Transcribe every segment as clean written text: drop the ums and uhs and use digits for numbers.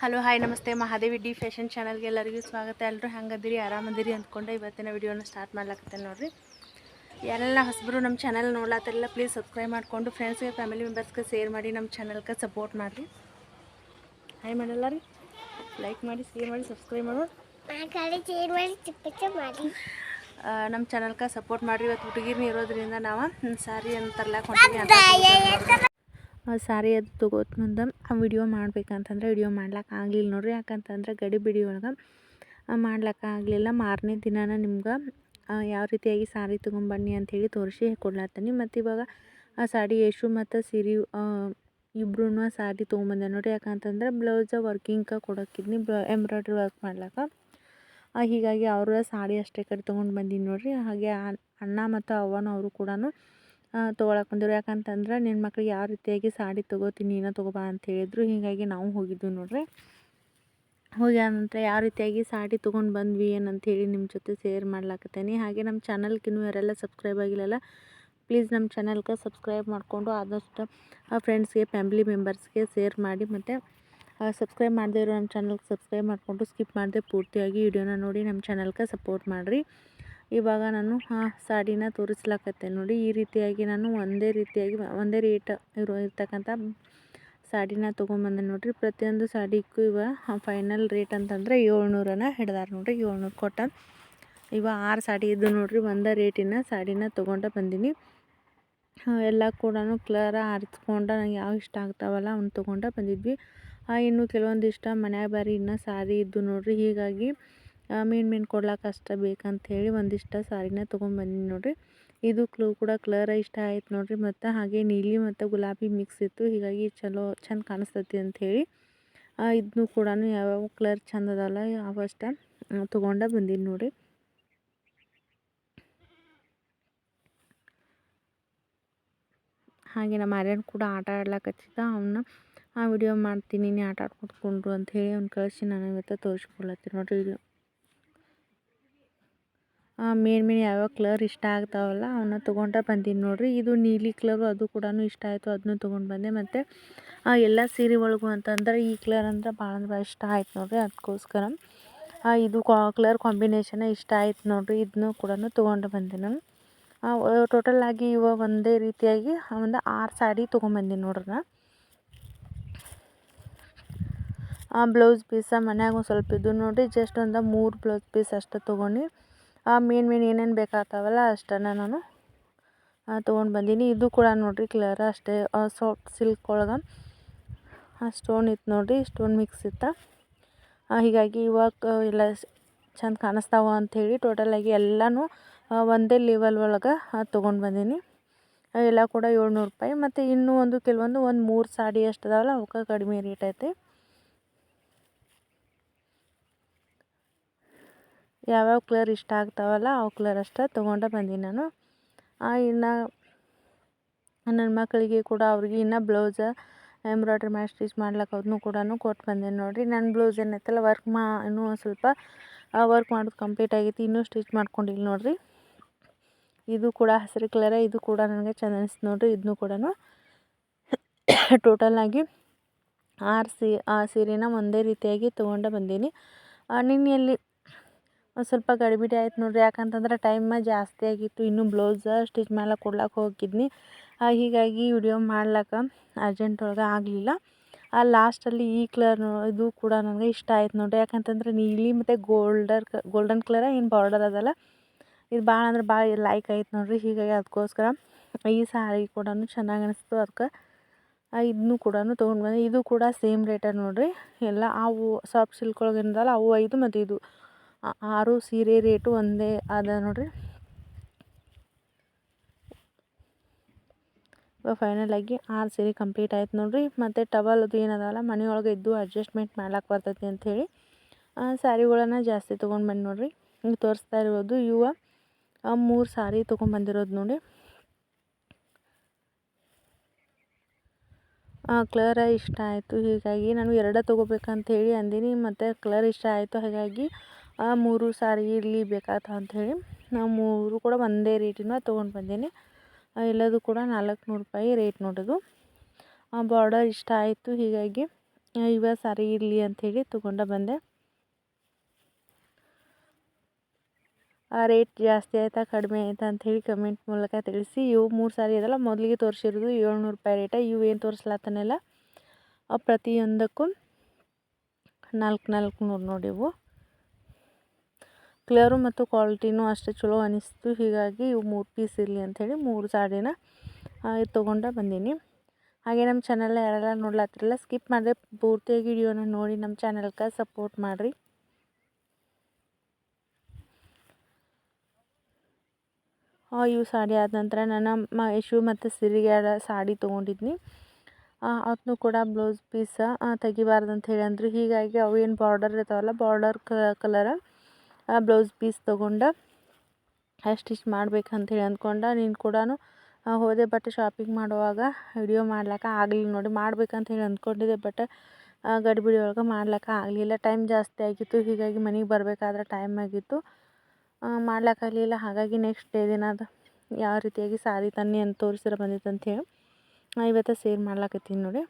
Hello hi ನಮಸ್ತೆ Mahadevi D fashion ಚಾನಲ್ಗೆ ಎಲ್ಲರಿಗೂ ಸ್ವಾಗತ. ಎಲ್ಲರೂ ಹೆಂಗದಿರಿ ಆರಾಮದಿರಿ ಅಂದ್ಕೊಂಡು ಇವತ್ತಿನ ವಿಡಿಯೋನ ಸ್ಟಾರ್ಟ್ ಮಾಡ್ಲಾಕತ್ತೇನೆ ನೋಡಿರಿ. ಯಾರೆಲ್ಲ ಹೊಸಬರು ನಮ್ಮ ಚಾನಲ್ ನೋಡ್ಲಾತಿರಲ್ಲ ಪ್ಲೀಸ್ ಸಬ್ಸ್ಕ್ರೈಬ್ ಮಾಡಿಕೊಂಡು ಫ್ರೆಂಡ್ಸ್ಗೆ ಫ್ಯಾಮಿಲಿ ಮೆಂಬರ್ಸ್ಗೆ ಶೇರ್ ಮಾಡಿ ನಮ್ಮ ಚಾನಲ್ಗೆ ಸಪೋರ್ಟ್ ಮಾಡಿರಿ. ಹಾಯ್ ಮಾಡಲ್ಲ ರೀ, ಲೈಕ್ ಮಾಡಿ, ಶೇರ್ ಮಾಡಿ, ಸಬ್ಸ್ಕ್ರೈಬ್ ಮಾಡಿ ನಮ್ಮ ಚಾನಲ್ಗೆ ಸಪೋರ್ಟ್ ಮಾಡಿರಿ. ಇವತ್ತು ಹುಡುಗಿರ್ನ ಇರೋದ್ರಿಂದ ನಾವು ಸಾರಿ ಅಂತರ್ಲಾಕ ಹೊಂಟಿವಿ. ಸಾರಿ ಅದು ತೊಗೋತ ಮುಂದೆ ವಿಡಿಯೋ ಮಾಡ್ಬೇಕಂತಂದ್ರೆ ವಿಡಿಯೋ ಮಾಡ್ಲಿಕ್ಕೆ ಆಗಲಿಲ್ಲ ನೋಡ್ರಿ. ಯಾಕಂತಂದ್ರೆ ಗಡಿಬಿಡಿ ಒಳಗೆ ಮಾಡ್ಲಿಕ್ಕೆ ಆಗಲಿಲ್ಲ. ಮಾರನೇ ದಿನಾನ ನಿಮ್ಗೆ ಯಾವ ರೀತಿಯಾಗಿ ಸಾರಿ ತೊಗೊಂಬನ್ನಿ ಅಂಥೇಳಿ ತೋರಿಸಿ ಕೊಡ್ಲತ್ತೀನಿ. ಮತ್ತು ಇವಾಗ ಆ ಸಾಡಿ ಯಶು ಮತ್ತು ಸಿರಿ ಇಬ್ಬರೂ ಸಾರಿ ತೊಗೊಂಬಂದೆ ನೋಡಿರಿ. ಯಾಕಂತಂದ್ರೆ ಬ್ಲೌಸ್ ವರ್ಕಿಂಗ್ ಕೊಡೋಕ್ಕಿದ್ನಿ ಎಂಬ್ರಾಯ್ಡ್ರಿ ವರ್ಕ್ ಮಾಡ್ಲಿಕ್ಕೆ. ಹೀಗಾಗಿ ಅವರ ಸಾಡಿ ಅಷ್ಟೇ ಕಡೆ ತೊಗೊಂಡು ಬಂದೀನಿ ನೋಡಿರಿ. ಹಾಗೆ ಅಣ್ಣ ಮತ್ತು ಅವ್ವನ ಅವರು ಕೂಡ ತೊಗೊಳಕ್ಕೆ ಬಂದಿರು. ಯಾಕಂತಂದ್ರೆ ನಿನ್ನ ಮಕ್ಳಿಗೆ ಯಾವ ರೀತಿಯಾಗಿ ಸಾಡಿ ತೊಗೋತೀನಿ ನೀನು ತೊಗೋಬಾ ಅಂತ ಹೇಳಿದ್ರು. ಹೀಗಾಗಿ ನಾವು ಹೋಗಿದ್ವಿ ನೋಡ್ರಿ. ಹೋಗಿ ಆನಂತರ ಯಾವ ರೀತಿಯಾಗಿ ಸಾಡಿ ತೊಗೊಂಡು ಬಂದ್ವಿ ಏನಂತೇಳಿ ನಿಮ್ಮ ಜೊತೆ ಶೇರ್ ಮಾಡ್ಲಾಕತ್ತೇನೆ. ಹಾಗೆ ನಮ್ಮ ಚಾನಲ್ಗೆ ಇನ್ನೂ ಯಾರೆಲ್ಲ ಸಬ್ಸ್ಕ್ರೈಬ್ ಆಗಿಲ್ಲಲ್ಲ ಪ್ಲೀಸ್ ನಮ್ಮ ಚಾನಲ್ಗೆ ಸಬ್ಸ್ಕ್ರೈಬ್ ಮಾಡಿಕೊಂಡು ಆದಷ್ಟು ಫ್ರೆಂಡ್ಸ್ಗೆ ಫ್ಯಾಮಿಲಿ ಮೆಂಬರ್ಸ್ಗೆ ಶೇರ್ ಮಾಡಿ. ಮತ್ತು ಸಬ್ಸ್ಕ್ರೈಬ್ ಮಾಡದೇ ಇರೋ ನಮ್ಮ ಚಾನಲ್ಗೆ ಸಬ್ಸ್ಕ್ರೈಬ್ ಮಾಡಿಕೊಂಡು ಸ್ಕಿಪ್ ಮಾಡದೆ ಪೂರ್ತಿಯಾಗಿ ವಿಡಿಯೋನ ನೋಡಿ ನಮ್ಮ ಚಾನಲ್ಗೆ ಸಪೋರ್ಟ್ ಮಾಡಿರಿ. ಇವಾಗ ನಾನು ಸಾಡಿನ ತೋರಿಸ್ಲಾಕತ್ತೇನೆ ನೋಡಿ. ಈ ರೀತಿಯಾಗಿ ನಾನು ಒಂದೇ ರೇಟ್ ಇರ್ತಕ್ಕಂಥ ಸಾಡಿನ ತೊಗೊಂಬಂದೆ ನೋಡಿರಿ. ಪ್ರತಿಯೊಂದು ಸಾಡಿಗೂ ಫೈನಲ್ ರೇಟ್ ಅಂತಂದರೆ 700 ಹಿಡ್ದಾರ ನೋಡಿರಿ. 700 ಕೊಟ್ಟ 6 ಸಾಡಿ ಇದ್ದು ನೋಡಿರಿ. ಒಂದೇ ರೇಟಿನ ಸಾಡಿನ ತೊಗೊಂಡು ಬಂದೀನಿ. ಎಲ್ಲ ಕೂಡ ಕ್ಲಿಯರ ಆರಿಸ್ಕೊಂಡು ನಂಗೆ ಯಾವ ಇಷ್ಟ ಆಗ್ತಾವಲ್ಲ ಅವ್ನು ತೊಗೊಂಡು ಬಂದಿದ್ವಿ. ಇನ್ನು ಕೆಲವೊಂದಿಷ್ಟ ಮನ್ಯಾಗ ಬಾರಿ ಇನ್ನೂ ಸಾರಿ ಇದ್ದು ನೋಡಿರಿ. ಹೀಗಾಗಿ ಮೀನು ಕೊಡ್ಲಿಕ್ಕೆ ಅಷ್ಟೇ ಬೇಕಂತೇಳಿ ಒಂದಿಷ್ಟು ಸಾರಿನ ತೊಗೊಂಬಂದಿನಿ ನೋಡಿರಿ. ಇದು ಕೂಡ ಕ್ಲಿಯರ ಇಷ್ಟ ಆಯ್ತು ನೋಡಿರಿ. ಮತ್ತು ಹಾಗೆ ನೀಲಿ ಮತ್ತು ಗುಲಾಬಿ ಮಿಕ್ಸ್ ಇತ್ತು. ಹೀಗಾಗಿ ಚಂದ ಕಾಣಿಸ್ತೈತಿ ಅಂಥೇಳಿ ಇದನ್ನು ಕೂಡ ಯಾವ್ಯಾವ ಕಲರ್ ಚಂದ ಅದಲ್ಲ ಅವಷ್ಟೇ ತೊಗೊಂಡು ಬಂದೀನಿ ನೋಡಿ. ಹಾಗೆ ನಮ್ಮ ಆರ್ಯನ್ ಕೂಡ ಆಟ ಆಡ್ಲಿಕ್ಕತ್ತಿದ್ದ. ಅವನ್ನ ವಿಡಿಯೋ ಮಾಡ್ತೀನಿ ನೀ ಆಟ ಆಡ್ಕೊತ್ಕೊಂಡ್ರು ಅಂಥೇಳಿ ಅವ್ನು ಕಳಿಸಿ ನಾನು ಇವತ್ತು ತೋರಿಸ್ಕೊಡ್ಲತ್ತೀನಿ ನೋಡಿರಿ. ಇದು ಮೇನ್ ಯಾವ್ಯಾವ ಕಲರ್ ಇಷ್ಟ ಆಗ್ತಾವಲ್ಲ ಅವನ್ನ ತೊಗೊಂಡು ಬಂದೀನಿ ನೋಡಿರಿ. ಇದು ನೀಲಿ ಕಲರು ಅದು ಕೂಡ ಇಷ್ಟ ಆಯಿತು, ಅದನ್ನು ತೊಗೊಂಡು ಬಂದೆ. ಮತ್ತು ಎಲ್ಲ ಸೀರೆ ಒಳಗು ಅಂತಂದ್ರೆ ಈ ಕಲರ್ ಅಂದ್ರೆ ಭಾಳ ಇಷ್ಟ ಆಯ್ತು ನೋಡಿರಿ. ಅದಕ್ಕೋಸ್ಕರ ಇದು ಕಲರ್ ಕಾಂಬಿನೇಷನ್ ಇಷ್ಟ ಆಯ್ತು ನೋಡಿರಿ. ಇದನ್ನು ಕೂಡ ತೊಗೊಂಡು ಬಂದೆ ನಾನು. ಟೋಟಲಾಗಿ ಒಂದೇ ರೀತಿಯಾಗಿ ಒಂದು 6 ಸಾಡಿ ತೊಗೊಂಬಂದೀನಿ ನೋಡ್ರಿ. ಬ್ಲೌಸ್ ಪೀಸ ಮನ್ಯಾಗ ಒಂದು ಸ್ವಲ್ಪ ಇದ್ದು ನೋಡಿರಿ. ಜಸ್ಟ್ ಒಂದು 3 ಬ್ಲೌಸ್ ಪೀಸ್ ಅಷ್ಟೇ ತೊಗೊಂಡು ಮೇನ್ ಏನೇನು ಬೇಕಾಗ್ತಾವಲ್ಲ ಅಷ್ಟನ್ನು ನಾನು ತೊಗೊಂಡು ಬಂದೀನಿ. ಇದು ಕೂಡ ನೋಡಿರಿ ಕ್ಲಿಯರ ಅಷ್ಟೇ ಸಾಫ್ಟ್ ಸಿಲ್ಕ್ ಒಳಗೆ ಸ್ಟೋನ್ ಇತ್ತು ನೋಡಿರಿ. ಸ್ಟೋನ್ ಮಿಕ್ಸ್ ಇತ್ತು. ಹೀಗಾಗಿ ಇವಾಗ ಎಲ್ಲ ಚಂದ ಕಾಣಿಸ್ತಾವ ಅಂಥೇಳಿ ಟೋಟಲಾಗಿ ಎಲ್ಲನೂ ಒಂದೇ ಲೆವೆಲ್ ಒಳಗೆ ತೊಗೊಂಡು ಬಂದೀನಿ. ಎಲ್ಲ ಕೂಡ 700 ರೂಪಾಯಿ. ಮತ್ತು ಇನ್ನೂ ಕೆಲವೊಂದು 3 ಸಾಡಿ ಅಷ್ಟು ಅದಾವಲ್ಲ ಅವಕ್ಕೆ ಕಡಿಮೆ ರೇಟ್ ಐತಿ. ಯಾವ್ಯಾವ ಕಲರ್ ಇಷ್ಟ ಆಗ್ತಾವಲ್ಲ ಅವು ಕಲರ್ ಅಷ್ಟೇ ತೊಗೊಂಡು ಬಂದೀನಿ ನಾನು. ಇನ್ನು ನನ್ನ ಮಕ್ಕಳಿಗೆ ಕೂಡ ಅವ್ರಿಗೆ ಇನ್ನೂ ಬ್ಲೌಸ್ ಎಂಬ್ರಾಯ್ಡ್ರಿ ಮಾಡಿ ಸ್ಟಿಚ್ ಮಾಡ್ಲಿಕ್ಕೆ ಅದನ್ನು ಕೂಡ ಕೊಟ್ಟು ಬಂದೇನೆ ನೋಡಿರಿ. ನನ್ನ ಬ್ಲೌಸ್ ಏನೈತಲ್ಲ ಇನ್ನೂ ಒಂದು ಸ್ವಲ್ಪ ವರ್ಕ್ ಮಾಡೋದು ಕಂಪ್ಲೀಟ್ ಆಗೈತಿ. ಇನ್ನೂ ಸ್ಟಿಚ್ ಮಾಡ್ಕೊಂಡಿಲ್ಲ ನೋಡಿರಿ. ಇದು ಕೂಡ ಹಸಿರು ಕಲರ. ಇದು ಕೂಡ ನನಗೆ ಚೆಂದ ಅನಿಸ್ತು ನೋಡಿರಿ. ಇದನ್ನು ಕೂಡ ಟೋಟಲಾಗಿ 6 ಸೀರೆನ ಒಂದೇ ರೀತಿಯಾಗಿ ತೊಗೊಂಡು ಬಂದೀನಿ. ನಿನ್ನೆಯಲ್ಲಿ ಒಂದು ಸ್ವಲ್ಪ ಗಡಿಬಿಡಿ ಆಯ್ತು ನೋಡಿರಿ. ಯಾಕಂತಂದ್ರೆ ಟೈಮ್ ಜಾಸ್ತಿ ಆಗಿತ್ತು. ಇನ್ನೂ ಬ್ಲೌಸ್ ಸ್ಟಿಚ್ ಮಾಡ್ಲಿಕ್ಕೆ ಕೊಡ್ಲಿಕ್ಕೆ ಹೋಗಿದ್ನಿ. ಹೀಗಾಗಿ ವಿಡಿಯೋ ಮಾಡ್ಲಿಕ್ಕೆ ಅರ್ಜೆಂಟ್ ಒಳಗೆ ಆಗಲಿಲ್ಲ. ಲಾಸ್ಟಲ್ಲಿ ಈ ಕಲರ್ ಇದು ಕೂಡ ನನಗೆ ಇಷ್ಟ ಆಯ್ತು ನೋಡಿರಿ. ಯಾಕಂತಂದ್ರೆ ನೀಲಿ ಮತ್ತು ಗೋಲ್ಡನ್ ಕಲರ ಏನು ಬಾರ್ಡರ್ ಅದಲ್ಲ ಇದು ಭಾಳ ಅಂದ್ರೆ ಭಾಳ ಲೈಕ್ ಆಯ್ತು ನೋಡಿರಿ. ಹೀಗಾಗಿ ಅದಕ್ಕೋಸ್ಕರ ಈ ಸಾರಿ ಕೂಡ ಚೆನ್ನಾಗಿ ಅನಿಸ್ತು. ಅದಕ್ಕೆ ಇದನ್ನು ಕೂಡ ತೊಗೊಂಡು ಬಂದೆ. ಇದು ಕೂಡ ಸೇಮ್ ರೇಟ ನೋಡಿರಿ. ಎಲ್ಲ ಅವು ಸಾಫ್ಟ್ ಸಿಲ್ಕ್ ಒಳಗೆ ಏನದಲ್ಲ ಅವು 5 ಮತ್ತು ಇದು 6 ಸೀರೆ ರೇಟು ಒಂದೇ ಅದ ನೋಡಿರಿ. ಇವಾಗ ಫೈನಲಾಗಿ 6 ಸೀರೆ ಕಂಪ್ಲೀಟ್ ಆಯ್ತು ನೋಡಿರಿ. ಮತ್ತು ಟವಲ್ ಅದು ಏನದಲ್ಲ ಮನೆಯೊಳಗೆ ಇದ್ದು ಅಡ್ಜಸ್ಟ್ಮೆಂಟ್ ಮಾಡ್ಲಿಕ್ಕೆ ಬರ್ತೈತಿ ಅಂಥೇಳಿ ಸ್ಯಾರಿಗಳನ್ನು ಜಾಸ್ತಿ ತೊಗೊಂಡು ಬಂದು ನೋಡಿರಿ. ಈಗ ತೋರಿಸ್ತಾ ಇರೋದು 3 ಸಾರಿ ತೊಗೊಂಬಂದಿರೋದು ನೋಡಿ. ಕಲರ ಇಷ್ಟ ಆಯಿತು. ಹೀಗಾಗಿ ನಾನು 2 ತೊಗೋಬೇಕಂಥೇಳಿ ಅಂದೀನಿ. ಮತ್ತು ಕಲರ್ ಇಷ್ಟ ಆಯಿತು. ಹಾಗಾಗಿ 3 ಸಾರಿ ಇರಲಿ ಬೇಕಾಗ್ತಾವ ಅಂಥೇಳಿ ನಾವು 3 ಕೂಡ ಒಂದೇ ರೇಟಿನ ತೊಗೊಂಡು ಬಂದೀನಿ. ಎಲ್ಲದು ಕೂಡ 400 ರೂಪಾಯಿ ರೇಟ್ ನೋಡೋದು. ಬಾರ್ಡರ್ ಇಷ್ಟ ಆಯಿತು. ಹೀಗಾಗಿ ಇವ ಸಾರಿ ಇರಲಿ ಅಂಥೇಳಿ ತೊಗೊಂಡು ಬಂದೆ. ರೇಟ್ ಜಾಸ್ತಿ ಆಯಿತಾ ಕಡಿಮೆ ಆಯಿತಾ ಅಂಥೇಳಿ ಕಮೆಂಟ್ ಮೂಲಕ ತಿಳಿಸಿ. ಇವು 3 ಸಾರಿ ಇದಲ್ಲ, ಮೊದಲಿಗೆ ತೋರಿಸಿರೋದು 700 ರೂಪಾಯಿ ರೇಟ. ಇವು ಏನು ತೋರಿಸ್ಲತ್ತನೆಲ್ಲ ಪ್ರತಿಯೊಂದಕ್ಕೂ 400 ನೋಡಿ. ಇವು ಕಲರು ಮತ್ತು ಕ್ವಾಲಿಟಿನೂ ಅಷ್ಟೇ ಚಲೋ ಅನಿಸ್ತು. ಹೀಗಾಗಿ ಇವು 3 ಪೀಸ್ ಇರಲಿ ಅಂಥೇಳಿ 3 ಸಾರಿನ ತೊಗೊಂಡು ಬಂದೀನಿ. ಹಾಗೆ ನಮ್ಮ ಚಾನಲ್ನ ಯಾರೆಲ್ಲ ನೋಡ್ಲತ್ತಿರಲ್ಲ ಸ್ಕಿಪ್ ಮಾಡಿದೆ ಪೂರ್ತಿಯಾಗಿ ವಿಡಿಯೋನ ನೋಡಿ ನಮ್ಮ ಚಾನಲ್ಗೆ ಸಪೋರ್ಟ್ ಮಾಡಿರಿ. ಇವು ಸಾಡಿ ಆದ ನಂತರ ನಾನು ಯಶು ಮತ್ತು ಸಿರಿಗೆ ಸಾಡಿ ತೊಗೊಂಡಿದ್ನಿ. ಅದನ್ನು ಕೂಡ ಬ್ಲೌಸ್ ಪೀಸ ತೆಗಿಬಾರ್ದು ಅಂತ ಹೇಳಿ ಅಂದರು. ಹೀಗಾಗಿ ಅವು ಏನು ಬಾರ್ಡರ್ ಇರ್ತಾವಲ್ಲ, ಬಾರ್ಡರ್ ಕಲರ ಬ್ಲೌಸ್ ಪೀಸ್ ತೊಗೊಂಡು ಸ್ಟಿಚ್ ಮಾಡ್ಬೇಕಂತೇಳಿ ಅಂದ್ಕೊಂಡೆ. ನೀನು ಕೂಡ ಹೋದೆ, ಬಟ್ ಶಾಪಿಂಗ್ ಮಾಡುವಾಗ ವಿಡಿಯೋ ಮಾಡ್ಲಿಕ್ಕೆ ಆಗಲಿಲ್ಲ ನೋಡಿ. ಮಾಡ್ಬೇಕಂತ ಹೇಳಿ ಅಂದ್ಕೊಂಡಿದ್ದೆ, ಬಟ್ ಗಡಿಬಿಡಿ ಒಳಗೆ ಮಾಡ್ಲಿಕ್ಕೆ ಆಗಲಿಲ್ಲ. ಟೈಮ್ ಜಾಸ್ತಿ ಆಗಿತ್ತು. ಹೀಗಾಗಿ ಮನೆಗೆ ಬರಬೇಕಾದ್ರೆ ಟೈಮ್ ಆಗಿತ್ತು, ಮಾಡ್ಲಿಕ್ಕಾಗಲಿಲ್ಲ. ಹಾಗಾಗಿ ನೆಕ್ಸ್ಟ್ ಡೇ ದಿನ ಅದು ಯಾವ ರೀತಿಯಾಗಿ ಸಾರಿ ತನ್ನಿ ಅಂತ ತೋರಿಸಿದ್ರೆ ಬಂದಿತ್ತು ಅಂಥೇಳಿ ಇವತ್ತು ಸೇರ್ ಮಾಡ್ಲಾಕತ್ತೀನಿ ನೋಡಿ.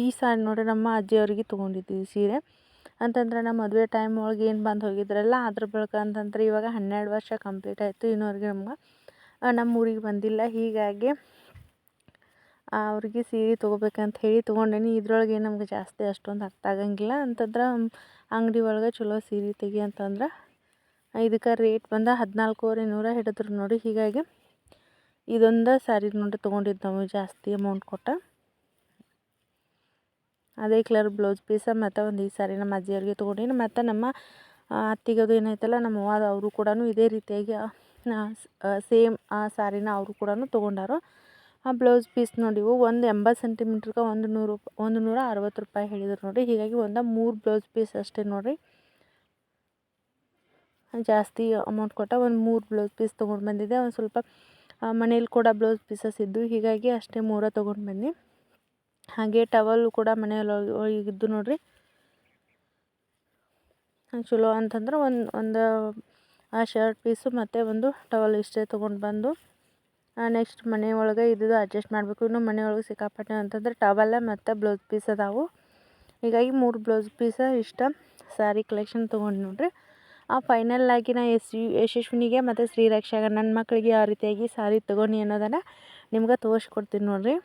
ಈ ಸಾರಿ ನೋಡಿ ನಮ್ಮ ಅಜ್ಜಿಯವ್ರಿಗೆ ತೊಗೊಂಡಿದ್ದೀವಿ ಸೀರೆ. ಅಂತಂದ್ರೆ ನಮ್ಮ ಮದುವೆ ಟೈಮ್ ಒಳಗೆ ಏನು ಬಂದು ಹೋಗಿದ್ರಲ್ಲ ಅದ್ರ ಬಳಿಕ ಅಂತಂದ್ರೆ ಇವಾಗ 12 ವರ್ಷ ಕಂಪ್ಲೀಟ್ ಆಯಿತು. ಇನ್ನೂವರೆಗೆ ನಮ್ಮ ಊರಿಗೆ ಬಂದಿಲ್ಲ. ಹೀಗಾಗಿ ಅವ್ರಿಗೆ ಸೀರೆ ತೊಗೋಬೇಕಂತ ಹೇಳಿ ತೊಗೊಂಡೇನಿ. ಇದ್ರೊಳಗೆ ನಮ್ಗೆ ಜಾಸ್ತಿ ಅಷ್ಟೊಂದು ಅರ್ಥ ಆಗಂಗಿಲ್ಲ. ಅಂತಂದ್ರೆ ಅಂಗಡಿ ಒಳಗೆ ಚಲೋ ಸೀರೆ ತೆಗಿ ಅಂತಂದ್ರೆ ಇದಕ್ಕೆ ರೇಟ್ ಬಂದು 14,900 ಹಿಡಿದ್ರು ನೋಡಿ. ಹೀಗಾಗಿ ಇದೊಂದು ಸಾರಿ ನೋಡಿ ತೊಗೊಂಡಿದ್ದು ನಾವು ಜಾಸ್ತಿ ಅಮೌಂಟ್ ಕೊಟ್ಟು. ಅದೇ ಕಲರ್ ಬ್ಲೌಸ್ ಪೀಸ ಮತ್ತು ಒಂದು ಈ ಸಾರಿ ನಮ್ಮ ಅಜ್ಜಿಯವ್ರಿಗೆ ತೊಗೊಂಡಿನಿ. ಮತ್ತು ನಮ್ಮ ಅತ್ತಿಗದು ಏನೈತಲ್ಲ ನಮ್ಮ ಅವ್ವ, ಅವರು ಕೂಡ ಇದೇ ರೀತಿಯಾಗಿ ಸೇಮ್ ಆ ಸಾರಿನ ಅವರು ಕೂಡ ತೊಗೊಂಡಾರು. ಆ ಬ್ಲೌಸ್ ಪೀಸ್ ನೋಡಿ ಇವು ಒಂದು 80 ಸೆಂಟಿಮೀಟ್ರಿಗೆ 160 ರೂಪಾಯಿ ಹೇಳಿದ್ರು ನೋಡಿ. ಹೀಗಾಗಿ ಒಂದು 3 ಬ್ಲೌಸ್ ಪೀಸ್ ಅಷ್ಟೇ ನೋಡಿರಿ, ಜಾಸ್ತಿ ಅಮೌಂಟ್ ಕೊಟ್ಟ ಒಂದು 3 ಬ್ಲೌಸ್ ಪೀಸ್ ತೊಗೊಂಡು ಬಂದಿದ್ದೆ. ಒಂದು ಸ್ವಲ್ಪ ಮನೇಲಿ ಕೂಡ ಬ್ಲೌಸ್ ಪೀಸಸ್ ಇದ್ದು, ಹೀಗಾಗಿ ಅಷ್ಟೇ 3 ತೊಗೊಂಡು ಬಂದು. ಹಾಗೆ ಟವಲ್ಲು ಕೂಡ ಮನೆಯೊಳಗಿದ್ದು ನೋಡಿರಿ ಚಲೋ ಅಂತಂದ್ರೆ ಒಂದು ಶರ್ಟ್ ಪೀಸು ಮತ್ತು ಒಂದು ಟವಲ್ ಇಷ್ಟೇ ತೊಗೊಂಡು ಬಂದು ನೆಕ್ಸ್ಟ್ ಮನೆ ಒಳಗೆ ಇದ್ದು ಅಡ್ಜಸ್ಟ್ ಮಾಡಬೇಕು. ಇನ್ನು ಮನೆಯೊಳಗೆ ಸಿಕ್ಕಾಪಟ್ಟೆ ಅಂತಂದ್ರೆ ಟವಲ್ಲ ಮತ್ತು ಬ್ಲೌಸ್ ಪೀಸ್ ಅದಾವು. ಹೀಗಾಗಿ 3 ಬ್ಲೌಸ್ ಪೀಸ ಇಷ್ಟ ಸ್ಯಾರಿ ಕಲೆಕ್ಷನ್ ತೊಗೊಂಡು ನೋಡಿರಿ. ಫೈನಲ್ ಆಗಿ ನಾ ಯಶಸ್ವಿನಿಗೆ ಮತ್ತು ಶ್ರೀರಕ್ಷಾಗ ನನ್ನ ಮಕ್ಕಳಿಗೆ ಯಾವ ರೀತಿಯಾಗಿ ಸಾರಿ ತೊಗೊಂಡು ಅನ್ನೋದನ್ನು ನಿಮ್ಗೆ ತೋರಿಸ್ಕೊಡ್ತೀನಿ ನೋಡಿರಿ.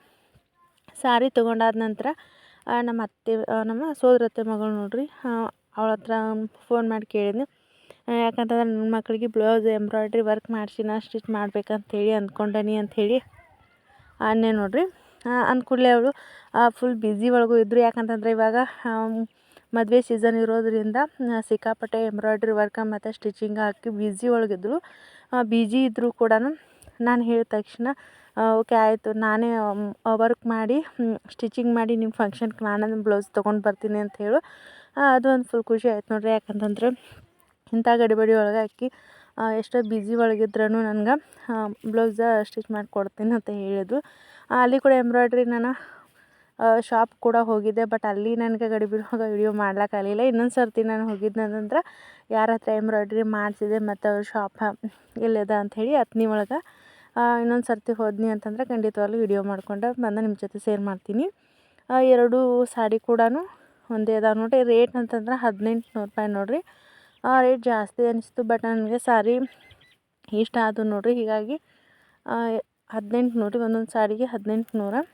ಸಾರಿ ತೊಗೊಂಡಾದ ನಂತರ ನಮ್ಮ ಸೋದರತ್ತೆ ಮಗಳು ನೋಡಿರಿ, ಅವಳ ಹತ್ರ ಫೋನ್ ಮಾಡಿ ಕೇಳಿದ್ನಿ. ಯಾಕಂತಂದ್ರೆ ನನ್ನ ಮಕ್ಕಳಿಗೆ ಬ್ಲೌಸ್ ಎಂಬ್ರಾಯ್ಡ್ರಿ ವರ್ಕ್ ಮಾಡಿಸಿ ನಾ ಸ್ಟಿಚ್ ಮಾಡ್ಬೇಕಂತೇಳಿ ಅಂದ್ಕೊಂಡನಿ ಅಂಥೇಳಿ ಅನ್ನೆ ನೋಡಿರಿ. ಅಂದ್ಕೂಡಲೇ ಅವಳು ಫುಲ್ ಬ್ಯುಸಿ ಒಳಗೂ ಇದ್ದರು. ಯಾಕಂತಂದರೆ ಇವಾಗ ಮದುವೆ ಸೀಸನ್ ಇರೋದರಿಂದ ಸಿಕ್ಕಾಪಟ್ಟೆ ಎಂಬ್ರಾಯ್ಡ್ರಿ ವರ್ಕ ಮತ್ತು ಸ್ಟಿಚಿಂಗ್ ಹಾಕಿ ಬ್ಯುಸಿ ಒಳಗಿದ್ರು. ಬ್ಯುಸಿ ಇದ್ದರೂ ಕೂಡ ನಾನು ಹೇಳಿದ ತಕ್ಷಣ ಓಕೆ ಆಯಿತು, ನಾನೇ ವರ್ಕ್ ಮಾಡಿ ಸ್ಟಿಚಿಂಗ್ ಮಾಡಿ ನಿಮ್ಮ ಫಂಕ್ಷನ್ಗೆ ನಾನೇ ಬ್ಲೌಸ್ ತೊಗೊಂಡು ಬರ್ತೀನಿ ಅಂತ ಹೇಳು. ಅದು ಒಂದು ಫುಲ್ ಖುಷಿ ಆಯ್ತು ನೋಡಿರಿ. ಯಾಕಂತಂದ್ರೆ ಇಂಥ ಗಡಿಬಿಡಿ ಒಳಗೆ ಆಕಿ ಎಷ್ಟೋ ಬ್ಯುಸಿ ಒಳಗಿದ್ರೂ ನನಗೆ ಬ್ಲೌಸ ಸ್ಟಿಚ್ ಮಾಡಿಕೊಡ್ತೀನಿ ಅಂತ ಹೇಳಿದ್ರು. ಅಲ್ಲಿ ಕೂಡ ಎಂಬ್ರಾಯ್ಡ್ರಿ ನಾನು ಶಾಪ್ ಕೂಡ ಹೋಗಿದ್ದೆ, ಬಟ್ ಅಲ್ಲಿ ನನಗೆ ಗಡಿಬಿಡಿ ಒಳಗೆ ವಿಡಿಯೋ ಮಾಡ್ಲಿಕ್ಕಾಗಲಿಲ್ಲ. ಇನ್ನೊಂದು ಸರ್ತಿ ನಾನು ಹೋಗಿದ್ನಂತಂದ್ರೆ ಯಾರ ಹತ್ರ ಎಂಬ್ರಾಯ್ಡ್ರಿ ಮಾಡಿಸಿದೆ ಮತ್ತು ಅವ್ರ ಶಾಪ್ ಎಲ್ಲಿದೆ ಅಂಥೇಳಿ ಅತ್ನಿ ಒಳಗೆ ಇನ್ನೊಂದು ಸರ್ತಿ ಹೋದ್ನಿ ಅಂತಂದ್ರೆ ಖಂಡಿತವಾಗ್ಲೂ ವಿಡಿಯೋ ಮಾಡ್ಕೊಂಡು ಬಂದು ನಿಮ್ಮ ಜೊತೆ ಶೇರ್ ಮಾಡ್ತೀನಿ. ಎರಡೂ ಸಾಡಿ ಕೂಡ ಒಂದೇ ಅದಾವೆ ನೋಡಿರಿ. ರೇಟ್ ಅಂತಂದ್ರೆ 1800 ರೂಪಾಯಿ ನೋಡಿರಿ. ರೇಟ್ ಜಾಸ್ತಿ ಅನಿಸ್ತು, ಬಟ್ ನನಗೆ ಸಾರಿ ಇಷ್ಟ ಆದವು ನೋಡಿರಿ. ಹೀಗಾಗಿ 1800 ನೋಡಿರಿ, ಒಂದೊಂದು ಸಾರಿಗೆ 1800.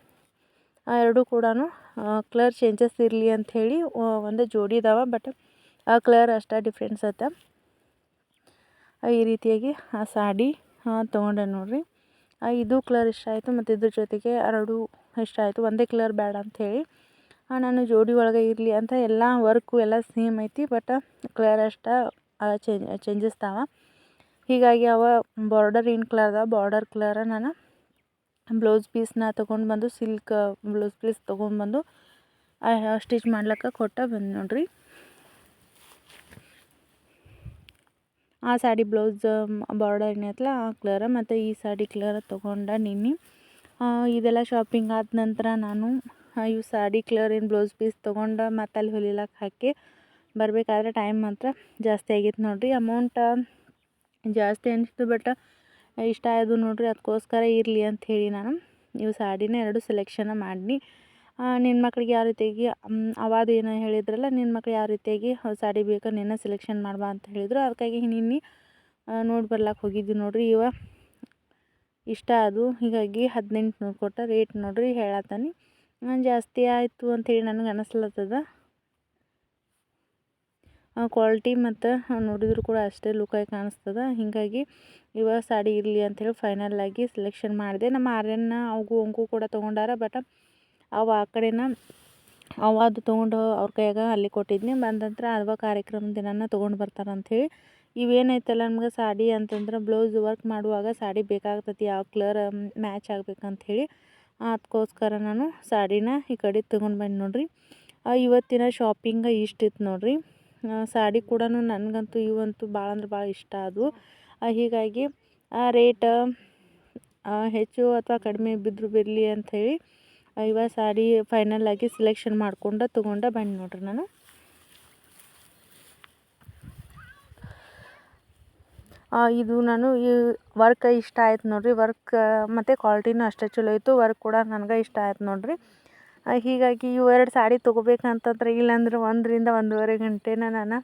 ಎರಡೂ ಕೂಡ ಕಲರ್ ಚೇಂಜಸ್ ಇರಲಿ ಅಂಥೇಳಿ ಒಂದು ಜೋಡಿ ಇದಾವೆ, ಬಟ್ ಕಲರ್ ಅಷ್ಟೇ ಡಿಫ್ರೆನ್ಸ್ ಐತೆ. ಈ ರೀತಿಯಾಗಿ ಆ ಸಾಡಿ ತೊಗೊಂಡೆ ನೋಡಿರಿ. ಇದು ಕಲರ್ ಇಷ್ಟ ಆಯಿತು ಮತ್ತು ಇದ್ರ ಜೊತೆಗೆ ಎರಡೂ ಇಷ್ಟ ಆಯಿತು. ಒಂದೇ ಕಲರ್ ಬೇಡ ಅಂಥೇಳಿ ನಾನು ಜೋಡಿ ಒಳಗೆ ಇರಲಿ ಅಂತ ಎಲ್ಲ ವರ್ಕು ಎಲ್ಲ ಸೇಮ್ ಐತಿ, ಬಟ್ ಕಲರ್ ಅಷ್ಟೇ ಚೇಂಜಸ್ ತಾವ. ಹೀಗಾಗಿ ಅವ ಬಾರ್ಡರ್ ಏನು ಕಲರ್ ಅದಾವ ಬಾರ್ಡರ್ ಕಲರ ನಾನು ಬ್ಲೌಸ್ ಪೀಸ್ನ ತೊಗೊಂಡು ಬಂದು ಸಿಲ್ಕ್ ಬ್ಲೌಸ್ ಪೀಸ್ ತೊಗೊಂಡ್ಬಂದು ಸ್ಟಿಚ್ ಮಾಡ್ಲಿಕ್ಕೆ ಕೊಟ್ಟು ಬಂದು ನೋಡಿರಿ. ಆ ಸಾಡಿ ಬ್ಲೌಸ್ ಬಾರ್ಡರ್ ಏನೈತಲ್ಲ ಆ ಕಲರ ಮತ್ತು ಈ ಸಾಡಿ ಕಲರ ತೊಗೊಂಡು ನಿನ್ನೆ. ಇದೆಲ್ಲ ಶಾಪಿಂಗ್ ಆದ ನಂತರ ನಾನು ಇವು ಸಾಡಿ ಕಲರ್ ಏನು ಬ್ಲೌಸ್ ಪೀಸ್ ತೊಗೊಂಡು ಮತ್ತು ಅಲ್ಲಿ ಹೊಲಿಲಕ್ಕೆ ಹಾಕಿ ಬರಬೇಕಾದ್ರೆ ಟೈಮ್ ಮಾತ್ರ ಜಾಸ್ತಿ ಆಗಿತ್ತು ನೋಡಿರಿ. ಅಮೌಂಟ್ ಜಾಸ್ತಿ ಅನಿಸ್ತು, ಬಟ್ ಇಷ್ಟ ಆಯಿತು ನೋಡಿರಿ. ಅದಕ್ಕೋಸ್ಕರ ಇರಲಿ ಅಂಥೇಳಿ ನಾನು ಇವು ಸಾಡಿನ 2 ಸೆಲೆಕ್ಷನ್ ಮಾಡಿ ನಿನ್ನ ಮಕ್ಳಿಗೆ ಯಾವ ರೀತಿಯಾಗಿ ಅವಾದು ಏನೋ ಹೇಳಿದ್ರಲ್ಲ, ನಿನ್ನ ಮಕ್ಳು ಯಾವ ರೀತಿಯಾಗಿ ಸಾಡಿ ಬೇಕು ನಿನ್ನ ಸೆಲೆಕ್ಷನ್ ಮಾಡ್ಬಾ ಅಂತ ಹೇಳಿದ್ರು. ಅದಕ್ಕಾಗಿ ನಿನ್ನೆ ನೋಡಿ ಬರ್ಲಾಕ್ಕೆ ಹೋಗಿದ್ವಿ ನೋಡಿರಿ. ಇವ ಇಷ್ಟ ಅದು, ಹೀಗಾಗಿ 1800 ಕೊಟ್ಟ ರೇಟ್ ನೋಡಿರಿ ಹೇಳತ್ತಾನೆ. ಜಾಸ್ತಿ ಆಯಿತು ಅಂಥೇಳಿ ನನಗೆ ಅನ್ನಿಸ್ಲತ್ತದ. ಕ್ವಾಲಿಟಿ ಮತ್ತು ನೋಡಿದ್ರು ಕೂಡ ಅಷ್ಟೇ ಲುಕ್ಕಾಗಿ ಕಾಣಿಸ್ತದೆ. ಹೀಗಾಗಿ ಇವ ಸಾಡಿ ಇರಲಿ ಅಂಥೇಳಿ ಫೈನಲ್ಲಾಗಿ ಸೆಲೆಕ್ಷನ್ ಮಾಡಿದೆ. ನಮ್ಮ ಆರ್ಯನ್ನ ಅವಂಗೂ ಕೂಡ ತೊಗೊಂಡಾರ. ಬಟ್ ಅವು ಆ ಕಡೆನ ಅದು ತೊಗೊಂಡು ಅವ್ರ ಕೈಯಾಗ ಅಲ್ಲಿ ಕೊಟ್ಟಿದ್ನಿ. ಬಂದ ನಂತರ ಅವ ಕಾರ್ಯಕ್ರಮದ ದಿನಾನ ತೊಗೊಂಡು ಬರ್ತಾರೆ ಅಂಥೇಳಿ. ಇವೇನೈತಲ್ಲ ನಮ್ಗೆ ಸಾಡಿ ಅಂತಂದ್ರೆ ಬ್ಲೌಸ್ ವರ್ಕ್ ಮಾಡುವಾಗ ಸಾಡಿ ಬೇಕಾಗ್ತೈತಿ, ಯಾವ ಕಲರ್ ಮ್ಯಾಚ್ ಆಗ್ಬೇಕಂಥೇಳಿ. ಅದಕ್ಕೋಸ್ಕರ ನಾನು ಸಾಡಿನ ಈ ಕಡೆ ತೊಗೊಂಡು ಬಂದು ನೋಡಿರಿ. ಇವತ್ತಿನ ಶಾಪಿಂಗ ಇಷ್ಟಿತ್ತು ನೋಡಿರಿ. ಸಾಡಿ ಕೂಡ ನನಗಂತೂ ಇವಂತೂ ಭಾಳ ಅಂದ್ರೆ ಭಾಳ ಇಷ್ಟ ಅದು. ಹೀಗಾಗಿ ರೇಟ್ ಹೆಚ್ಚು ಅಥವಾ ಕಡಿಮೆ ಬಿದ್ದರೂ ಬಿರಲಿ ಅಂಥೇಳಿ ಇವ ಸಾಡಿ ಫೈನಲ್ಲಾಗಿ ಸೆಲೆಕ್ಷನ್ ಮಾಡ್ಕೊಂಡು ತೊಗೊಂಡು ಬಂದು ನೋಡ್ರಿ ನಾನು. ಇದು ನಾನು ಈ ವರ್ಕ್ ಇಷ್ಟ ಆಯ್ತು ನೋಡಿರಿ. ವರ್ಕ್ ಮತ್ತು ಕ್ವಾಲಿಟಿನೂ ಅಷ್ಟೇ ಚಲೋ ಇತ್ತು. ವರ್ಕ್ ಕೂಡ ನನಗೆ ಇಷ್ಟ ಆಯ್ತು ನೋಡಿರಿ. ಹೀಗಾಗಿ ಇವು 2 ಸಾಡಿ ತೊಗೋಬೇಕಂತಂದ್ರೆ ಇಲ್ಲಾಂದ್ರೆ 1 ರಿಂದ 1.5 ಗಂಟೆನ ನಾನು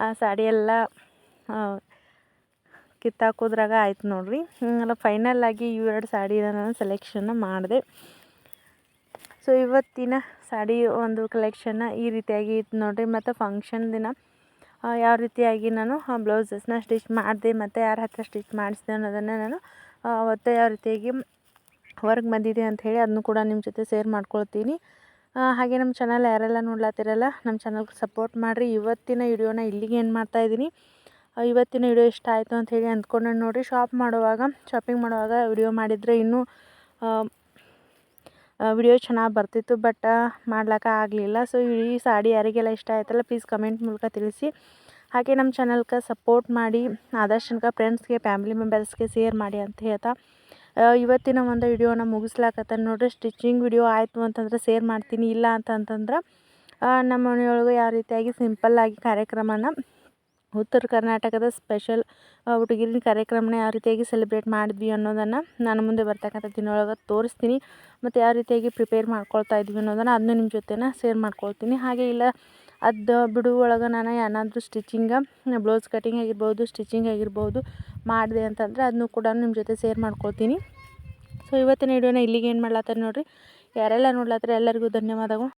ಆ ಸಾಡಿ ಎಲ್ಲ ಕಿತ್ತಾಕೋದ್ರಾಗ ಆಯ್ತು ನೋಡಿರಿ. ಅಲ್ಲ ಫೈನಲ್ಲಾಗಿ ಇವು 2 ಸಾಡಿನ ನಾನು ಸೆಲೆಕ್ಷನ್ನ ಮಾಡಿದೆ. ಸೊ ಇವತ್ತಿನ ಸಾಡಿ ಒಂದು ಕಲೆಕ್ಷನ್ನ ಈ ರೀತಿಯಾಗಿ ಇತ್ತು ನೋಡಿರಿ. ಮತ್ತು ಫಂಕ್ಷನ್ ದಿನ ಯಾವ ರೀತಿಯಾಗಿ ನಾನು ಬ್ಲೌಸಸ್ನ ಸ್ಟಿಚ್ ಮಾಡಿದೆ ಮತ್ತು ಯಾರ ಹತ್ರ ಸ್ಟಿಚ್ ಮಾಡಿಸಿದೆ ಅನ್ನೋದನ್ನು ನಾನು ಅವತ್ತು ಯಾವ ರೀತಿಯಾಗಿ ಹೊರಗೆ ಬಂದಿದೆ ಅಂಥೇಳಿ ಅದನ್ನು ಕೂಡ ನಿಮ್ಮ ಜೊತೆ ಶೇರ್ ಮಾಡ್ಕೊಳ್ತೀನಿ. ಹಾಗೆ ನಮ್ಮ ಚಾನಲ್ ಯಾರೆಲ್ಲ ನೋಡ್ಲತ್ತಿರಲ್ಲ ನಮ್ಮ ಚಾನಲ್ಗೆ ಸಪೋರ್ಟ್ ಮಾಡಿರಿ. ಇವತ್ತಿನ ವಿಡಿಯೋನ ಇಲ್ಲಿಗೆ ಏನು ಮಾಡ್ತಾಯಿದ್ದೀನಿ. ಇವತ್ತಿನ ವಿಡಿಯೋ ಇಷ್ಟ ಆಯಿತು ಅಂಥೇಳಿ ಅಂದ್ಕೊಂಡು ನೋಡಿರಿ. ಶಾಪಿಂಗ್ ಮಾಡುವಾಗ ವಿಡಿಯೋ ಮಾಡಿದರೆ ಇನ್ನೂ ವಿಡಿಯೋ ಚೆನ್ನಾಗಿ ಬರ್ತಿತ್ತು. ಬಟ್ ಮಾಡ್ಲಿಕ್ಕೆ ಆಗಲಿಲ್ಲ. ಸೊ ಈ ಸಾಡಿ ಯಾರಿಗೆಲ್ಲ ಇಷ್ಟ ಆಯ್ತಲ್ಲ ಪ್ಲೀಸ್ ಕಮೆಂಟ್ ಮೂಲಕ ತಿಳಿಸಿ. ಹಾಗೆ ನಮ್ಮ ಚಾನಲ್ಗೆ ಸಪೋರ್ಟ್ ಮಾಡಿ ಆದಷ್ಟು ತನಕ ಫ್ರೆಂಡ್ಸ್ಗೆ ಫ್ಯಾಮಿಲಿ ಮೆಂಬರ್ಸ್ಗೆ ಶೇರ್ ಮಾಡಿ ಅಂತ ಹೇಳ್ತಾ ಇವತ್ತಿನ ಒಂದು ವಿಡಿಯೋನ ಮುಗಿಸ್ಲಾಕತ್ತಾನೆ ನೋಡಿರಿ. ಸ್ಟಿಚಿಂಗ್ ವಿಡಿಯೋ ಆಯಿತು ಅಂತಂದ್ರೆ ಶೇರ್ ಮಾಡ್ತೀನಿ. ಇಲ್ಲ ಅಂತಂತಂದ್ರೆ ನಮ್ಮ ಮನೆಯೊಳಗೆ ಯಾವ ರೀತಿಯಾಗಿ ಸಿಂಪಲ್ಲಾಗಿ ಕಾರ್ಯಕ್ರಮನ ಉತ್ತರ ಕರ್ನಾಟಕದ ಸ್ಪೆಷಲ್ ಹುಡುಗಿರಿನ ಕಾರ್ಯಕ್ರಮನ ಯಾವ ರೀತಿಯಾಗಿ ಸೆಲೆಬ್ರೇಟ್ ಮಾಡಿದ್ವಿ ಅನ್ನೋದನ್ನು ನಾನು ಮುಂದೆ ಬರ್ತಕ್ಕಂಥ ದಿನೊಳಗೆ ತೋರಿಸ್ತೀನಿ. ಮತ್ತು ಯಾವ ರೀತಿಯಾಗಿ ಪ್ರಿಪೇರ್ ಮಾಡ್ಕೊಳ್ತಾ ಇದ್ವಿ ಅನ್ನೋದನ್ನು ಅದನ್ನು ನಿಮ್ಮ ಜೊತೆನ ಶೇರ್ ಮಾಡ್ಕೊಳ್ತೀನಿ. ಹಾಗೆ ಇಲ್ಲ ಅದು ಬಿಡು ಒಳಗೆ ನಾನು ಏನಾದರೂ ಬ್ಲೌಸ್ ಕಟಿಂಗ್ ಆಗಿರ್ಬೋದು, ಸ್ಟಿಚಿಂಗ್ ಆಗಿರ್ಬೋದು ಮಾಡಿದೆ ಅಂತಂದರೆ ಅದನ್ನು ಕೂಡ ನಿಮ್ಮ ಜೊತೆ ಶೇರ್ ಮಾಡ್ಕೊಳ್ತೀನಿ. ಸೊ ಇವತ್ತಿನ ವಿಡಿಯೋನ ಇಲ್ಲಿಗೆ ಏನು ಮಾಡ್ಲತ್ತಾರೆ ನೋಡಿರಿ. ಯಾರೆಲ್ಲ ನೋಡ್ಲತ್ತಾರೆ ಎಲ್ಲರಿಗೂ ಧನ್ಯವಾದಗಳು.